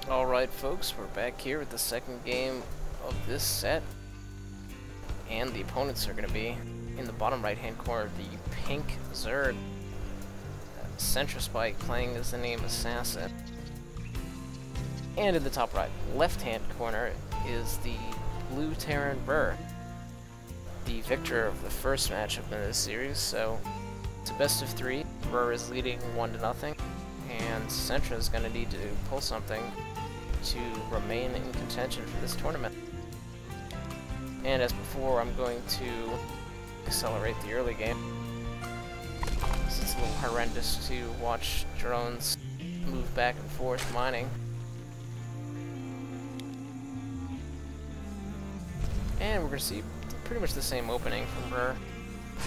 Alright folks, we're back here with the second game of this set, and the opponents are going to be in the bottom right hand corner, the pink Zerg, Centrospike playing as the name Assassin, and in the top right left hand corner is the blue Terran Burr, the victor of the first matchup in this series. So it's a best of 3, Burr is leading 1-0, and Centra is going to need to pull something to remain in contention for this tournament. And as before, I'm going to accelerate the early game. It's a little horrendous to watch drones move back and forth mining. And we're going to see pretty much the same opening from Burr.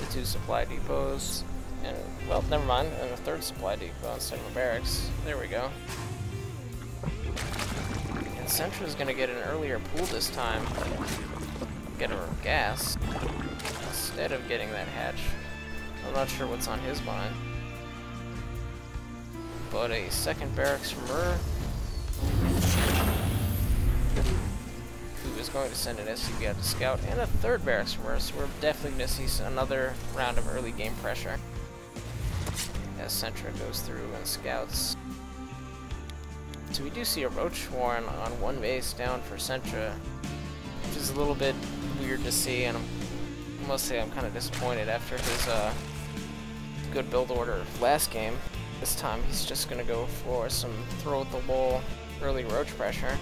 The 2 supply depots, and, well, never mind, and a 3rd supply depot instead of a barracks. There we go. And Centra is going to get an earlier pool this time, get her gas, instead of getting that hatch. I'm not sure what's on his mind. But a 2nd barracks from her, who is going to send an SC2 out to scout, and a 3rd barracks from her, so we're definitely going to see another round of early game pressure as Centra goes through and scouts. So we do see a Roach Warren on 1 base down for Centra, which is a little bit weird to see, and I must say I'm kind of disappointed after his good build order last game. This time he's just going to go for some throw at the wall early Roach pressure.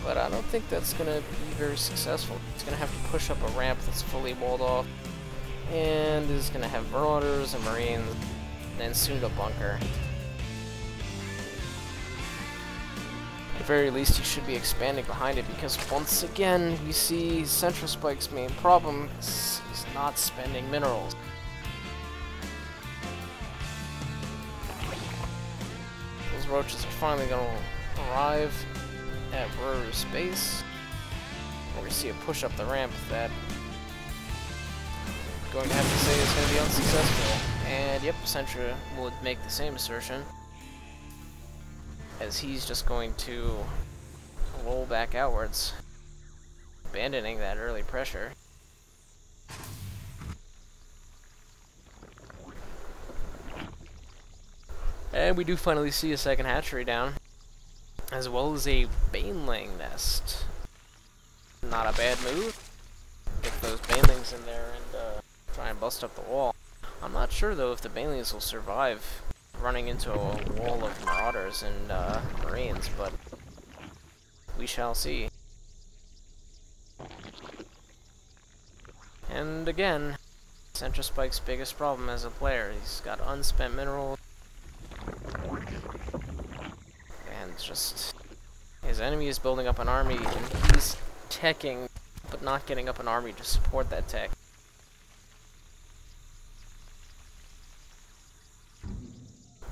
But I don't think that's going to be very successful. He's going to have to push up a ramp that's fully walled off, and is going to have Marauders and Marines, and soon a bunker. At the very least, he should be expanding behind it, because once again, we see Centrospike's main problem is he's not spending minerals. Those roaches are finally going to arrive at Burr's base, where we see a push up the ramp that I'm going to have to say is going to be unsuccessful. And yep, Centra would make the same assertion, as he's just going to roll back outwards, abandoning that early pressure. And we do finally see a 2nd hatchery down, as well as a Baneling nest. Not a bad move. Get those Banelings in there and try and bust up the wall. I'm not sure though if the Banelings will survive running into a wall of Marauders and Marines, but we shall see. And again, Centrospike's biggest problem as a player, he's got unspent minerals, and just his enemy is building up an army, and he's teching, but not getting up an army to support that tech.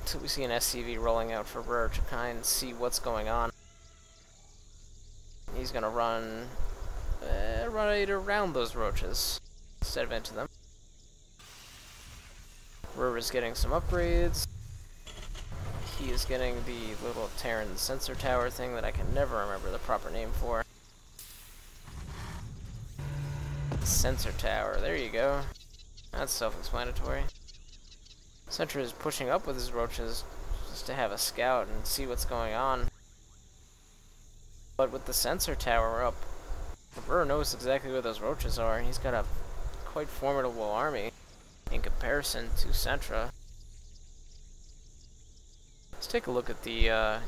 So we see an SCV rolling out for Burr to kind of see what's going on. He's gonna run right around those roaches instead of into them. Burr is getting some upgrades. He is getting the little Terran sensor tower thing that I can never remember the proper name for. Sensor tower, there you go. That's self-explanatory. Centra is pushing up with his roaches just to have a scout and see what's going on. But with the sensor tower up, Burr knows exactly where those roaches are, and he's got a quite formidable army in comparison to Centra. Let's take a look at the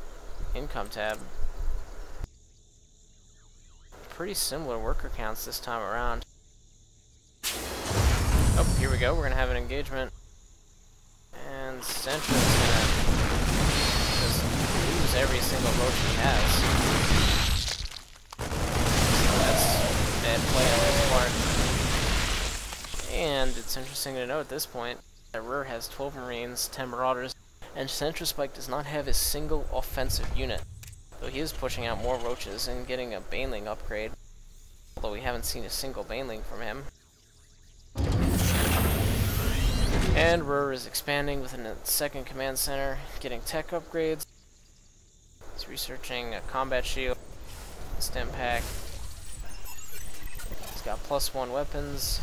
income tab. Pretty similar worker counts this time around. Oh, here we go, we're going to have an engagement. And Centra's gonna just lose every single roach he has. So that's bad play on his part. And it's interesting to note at this point that Burr has 12 Marines, 10 Marauders, and Centrospike does not have a single offensive unit. Though he is pushing out more roaches and getting a Baneling upgrade, although we haven't seen a single Baneling from him. And Burr is expanding within a 2nd command center, getting tech upgrades. He's researching a combat shield, stem pack. He's got +1 weapons.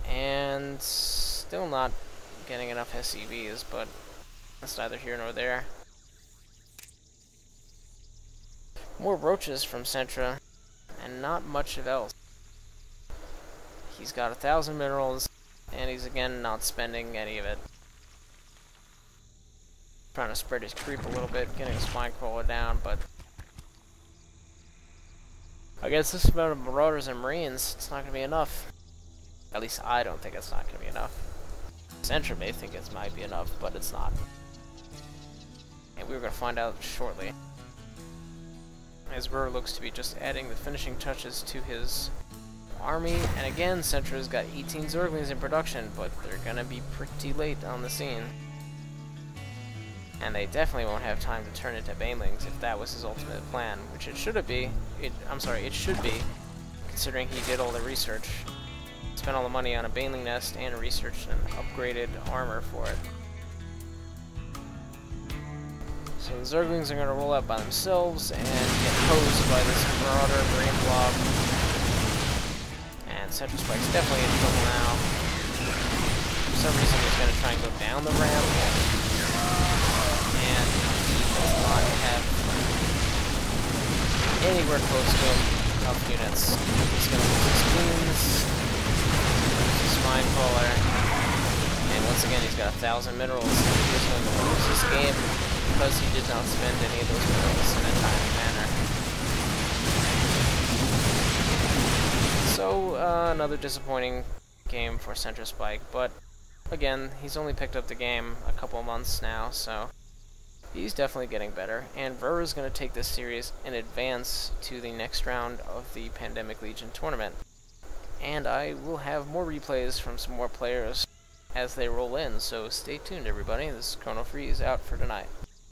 And still not getting enough SCVs, but that's neither here nor there. More roaches from Sentra, and not much of else. He's got 1,000 minerals, and he's again not spending any of it. Trying to spread his creep a little bit, getting his spine crawler down, but against this amount of marauders and marines, it's not going to be enough. At least I don't think it's not going to be enough. Sentra may think it might be enough, but it's not. And we're going to find out shortly. As Burr looks to be just adding the finishing touches to his army, and again, Sentra's got 18 Zerglings in production, but they're going to be pretty late on the scene. And they definitely won't have time to turn into banelings if that was his ultimate plan, which it should be. It should be, considering he did all the research, spent all the money on a baneling nest and researched an upgraded armor for it. So the Zerglings are going to roll out by themselves and get hosed by this Marauder Marine Blob. And Central Spike's definitely in trouble now. For some reason he's going to try and go down the ramp. And he does not have anywhere close to enough units. He's going to lose his queens, lose his spine crawler, and once again he's got 1,000 minerals. He's going to lose this game because he did not spend any of those minerals in a timely manner. So, another disappointing game for Centra Spike, but again, he's only picked up the game a couple months now, so he's definitely getting better, and Ver is going to take this series and advance to the next round of the Pandemic Legion tournament. And I will have more replays from some more players as they roll in, so stay tuned everybody. This is Chrono Freeze out for tonight.